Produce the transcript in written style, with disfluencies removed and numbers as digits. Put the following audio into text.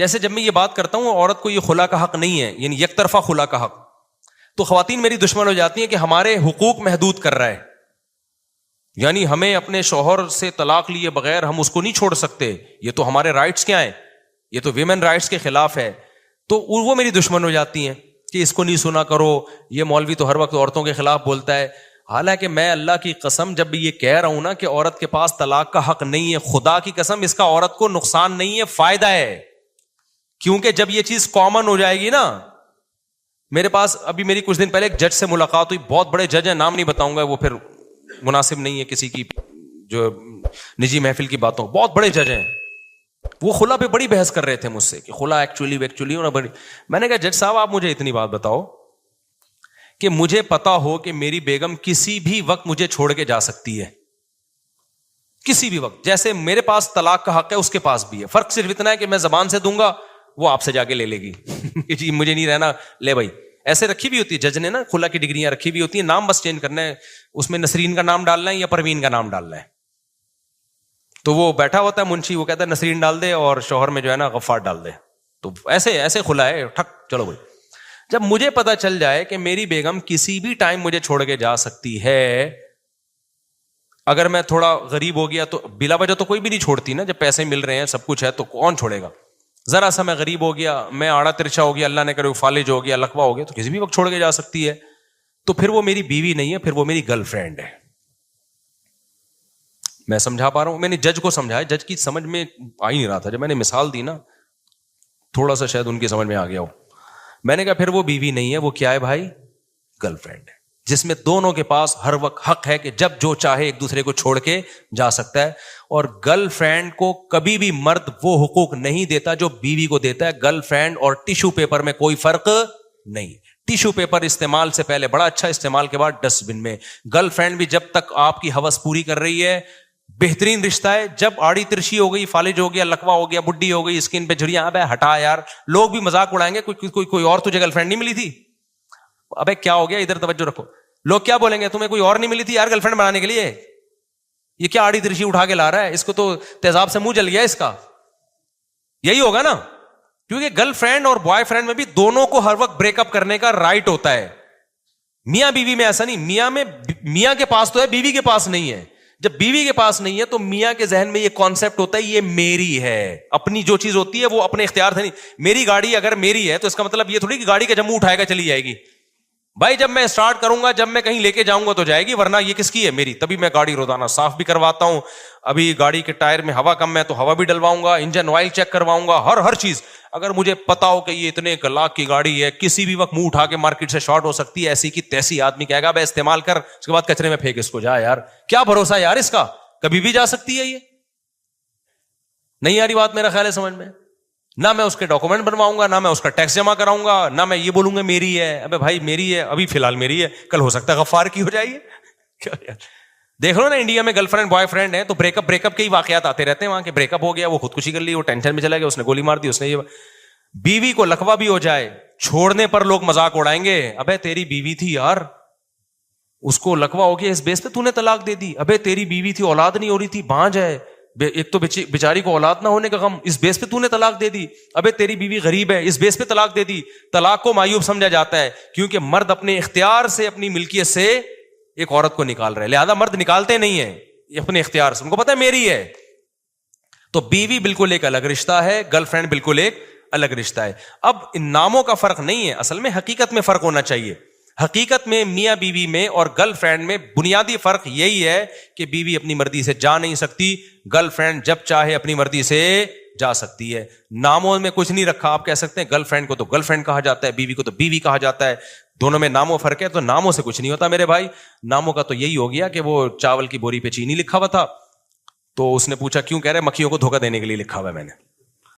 جیسے جب میں یہ بات کرتا ہوں عورت کو یہ خلا کا حق نہیں ہے، یعنی یک طرفہ خلا کا حق، تو خواتین میری دشمن ہو جاتی ہیں کہ ہمارے حقوق محدود کر رہا ہے، یعنی ہمیں اپنے شوہر سے طلاق لیے بغیر ہم اس کو نہیں چھوڑ سکتے، یہ تو ہمارے رائٹس کیا ہیں، یہ تو ویمن رائٹس کے خلاف ہے. تو وہ میری دشمن ہو جاتی ہیں کہ اس کو نہیں سنا کرو، یہ مولوی تو ہر وقت عورتوں کے خلاف بولتا ہے. حالانکہ میں اللہ کی قسم جب بھی یہ کہہ رہا ہوں نا کہ عورت کے پاس طلاق کا حق نہیں ہے، خدا کی قسم اس کا عورت کو نقصان نہیں ہے، فائدہ ہے. کیونکہ جب یہ چیز کامن ہو جائے گی نا، میرے پاس ابھی میری کچھ دن پہلے ایک جج سے ملاقات ہوئی، بہت بڑے جج ہیں، نام نہیں بتاؤں گا، وہ پھر مناسب نہیں ہے کسی کی جو نجی محفل کی باتوں. بہت بڑے جج ہیں، وہ خلا پہ بڑی بحث کر رہے تھے مجھ سے کہ خلا ایکچولی بڑی. میں نے کہا جج صاحب آپ مجھے اتنی بات بتاؤ کہ مجھے پتا ہو کہ میری بیگم کسی بھی وقت مجھے چھوڑ کے جا سکتی ہے، کسی بھی وقت، جیسے میرے پاس طلاق کا حق ہے اس کے پاس بھی ہے. فرق صرف اتنا ہے کہ میں زبان سے دوں گا، وہ آپ سے جا کے لے لے گی جی مجھے نہیں رہنا، لے بھائی. ایسے رکھی بھی ہوتی ہے جج نے نا، خلا کی ڈگریاں رکھی بھی ہوتی ہیں، نام بس چینج کرنا ہے، اس میں نسرین کا نام ڈالنا ہے یا پروین کا نام ڈالنا ہے. تو وہ بیٹھا ہوتا ہے منشی، وہ کہتا ہے نسرین ڈال دے اور شوہر میں جو ہے نا غفار ڈال دے. تو ایسے خلا ہے، ٹھک چلو بھائی. جب مجھے پتا چل جائے کہ میری بیگم کسی بھی ٹائم مجھے چھوڑ کے جا سکتی ہے، اگر میں تھوڑا غریب ہو گیا تو بلا وجہ تو کوئی بھی نہیں چھوڑتی نا، جب پیسے مل رہے ہیں سب کچھ ہے تو کون چھوڑے گا. ذرا سا میں غریب ہو گیا، میں آڑا ترچا ہو گیا، اللہ نے کرے فالج ہو گیا، لقوہ ہو گیا، تو کسی بھی وقت چھوڑ کے جا سکتی ہے. تو پھر وہ میری بیوی نہیں ہے، پھر وہ میری گرل فرینڈ ہے. میں سمجھا پا رہا ہوں؟ میں نے جج کو سمجھایا، جج کی سمجھ میں آ ہی نہیں رہا تھا. جب میں نے مثال دی نا تھوڑا سا شاید ان کی سمجھ میں آ گیا ہو. میں نے کہا پھر وہ بیوی نہیں ہے، وہ کیا ہے بھائی؟ گرل فرینڈ ہے، جس میں دونوں کے پاس ہر وقت حق ہے کہ جب جو چاہے ایک دوسرے کو چھوڑ کے جا سکتا ہے. اور گرل فرینڈ کو کبھی بھی مرد وہ حقوق نہیں دیتا جو بیوی کو دیتا ہے. گرل فرینڈ اور ٹیشو پیپر میں کوئی فرق نہیں. ٹیشو پیپر استعمال سے پہلے بڑا اچھا، استعمال کے بعد ڈسٹ بن میں. گرل فرینڈ بھی جب تک آپ کی ہوس پوری کر رہی ہے بہترین رشتہ ہے. جب آڑی ترشی ہو گئی، فالج ہو گیا، لقوہ ہو گیا، بڈھی ہو گئی، اسکن پہ جھڑیاں، ابے ہٹا یار. لوگ بھی مذاق اڑائیں گے، کوئی اور تجھے گرل فرینڈ نہیں ملی تھی؟ ابے کیا ہو گیا، ادھر توجہ رکھو. لوگ کیا بولیں گے، تمہیں کوئی اور نہیں ملی تھی یار گرل فرینڈ بنانے کے لیے؟ یہ کیا آڑی ترشی اٹھا کے لا رہا ہے، اس کو تو تیزاب سے منہ جل گیا اس کا. یہی ہوگا نا، کیونکہ گرل فرینڈ اور بوائے فرینڈ میں بھی دونوں کو ہر وقت بریک اپ کرنے کا رائٹ ہوتا ہے. میاں بیوی میں ایسا نہیں، میاں کے پاس تو ہے، بیوی کے پاس نہیں ہے. جب بیوی کے پاس نہیں ہے تو میاں کے ذہن میں یہ کانسیپٹ ہوتا ہے یہ میری ہے، اپنی جو چیز ہوتی ہے وہ اپنے اختیار سے نہیں. میری گاڑی اگر میری ہے تو اس کا مطلب یہ تھوڑی کہ گاڑی کا جموں اٹھائے گا چلی جائے گی. بھائی جب میں اسٹارٹ کروں گا، جب میں کہیں لے کے جاؤں گا تو جائے گی، ورنہ یہ کس کی ہے؟ میری. تبھی میں گاڑی روزانہ صاف بھی کرواتا ہوں. ابھی گاڑی کے ٹائر میں ہوا کم ہے تو ہوا بھی ڈلواؤں گا، انجن آئل چیک کرواؤں گا، ہر چیز. اگر مجھے پتا ہو کہ یہ اتنے لاکھ کی گاڑی ہے، کسی بھی وقت منہ اٹھا کے مارکیٹ سے شارٹ ہو سکتی ہے، ایسی کی تیسی آدمی کہے گا بھائی استعمال کر، اس کے بعد کچرے میں پھینک اس کو. جا یار، کیا بھروسہ یار اس کا، کبھی بھی جا سکتی ہے. یہ نہیں آ رہی بات میرا خیال ہے سمجھ میں. نہ میں اس کے ڈاکومنٹ بنواؤں گا، نہ میں اس کا ٹیکس جمع کراؤں گا، نہ میں یہ بولوں گا میری ہے. ابے بھائی میری ہے، ابھی فی الحال میری ہے، کل ہو سکتا ہے غفار کی ہو جائے گی. دیکھ لو نا انڈیا میں گرل فرینڈ بوائے فرینڈ ہے تو بریک اپ کے ہی واقعات آتے رہتے ہیں وہاں کے. بریک اپ ہو گیا، وہ خودکشی کر لی، وہ ٹینشن میں چلا گیا، اس نے گولی مار دی، اس نے یہ. بیوی کو لقوہ بھی ہو جائے، چھوڑنے پر لوگ مذاق اڑائیں گے. ابے تیری بیوی تھی یار، اس کو لقوہ ہو گیا اس بیس پہ تو نے طلاق دے دی. ابے تیری بیوی تھی، اولاد نہیں ہو رہی تھی، بانج ہے، ایک تو بیچاری کو اولاد نہ ہونے کا غم، اس بیس پہ تو نے طلاق دے دی. ابے تیری بیوی غریب ہے، اس بیس پہ طلاق دے دی. طلاق کو معیوب سمجھا جاتا ہے کیونکہ مرد اپنے اختیار سے اپنی ملکیت سے ایک عورت کو نکال رہے، لہذا مرد نکالتے نہیں ہیں اپنے اختیار سے، ان کو پتا ہے میری ہے. تو بیوی بالکل ایک الگ رشتہ ہے، گرل فرینڈ بالکل ایک الگ رشتہ ہے. اب ان ناموں کا فرق نہیں ہے، اصل میں حقیقت میں فرق ہونا چاہیے. حقیقت میں میاں بیوی میں اور گرل فرینڈ میں بنیادی فرق یہی ہے کہ بیوی اپنی مرضی سے جا نہیں سکتی، گرل فرینڈ جب چاہے اپنی مرضی سے جا سکتی ہے. ناموں میں کچھ نہیں رکھا. آپ کہہ سکتے ہیں گرل فرینڈ کو تو گرل فرینڈ کہا جاتا ہے، بیوی کو تو بیوی کہا جاتا ہے، دونوں میں ناموں فرق ہے. تو ناموں سے کچھ نہیں ہوتا میرے بھائی. ناموں کا تو یہی ہو گیا کہ وہ چاول کی بوری پہ چینی لکھا ہوا تھا تو اس نے پوچھا کیوں، کہہ رہے مکھیوں کو دھوکہ دینے کے لیے لکھا ہوا ہے میں نے.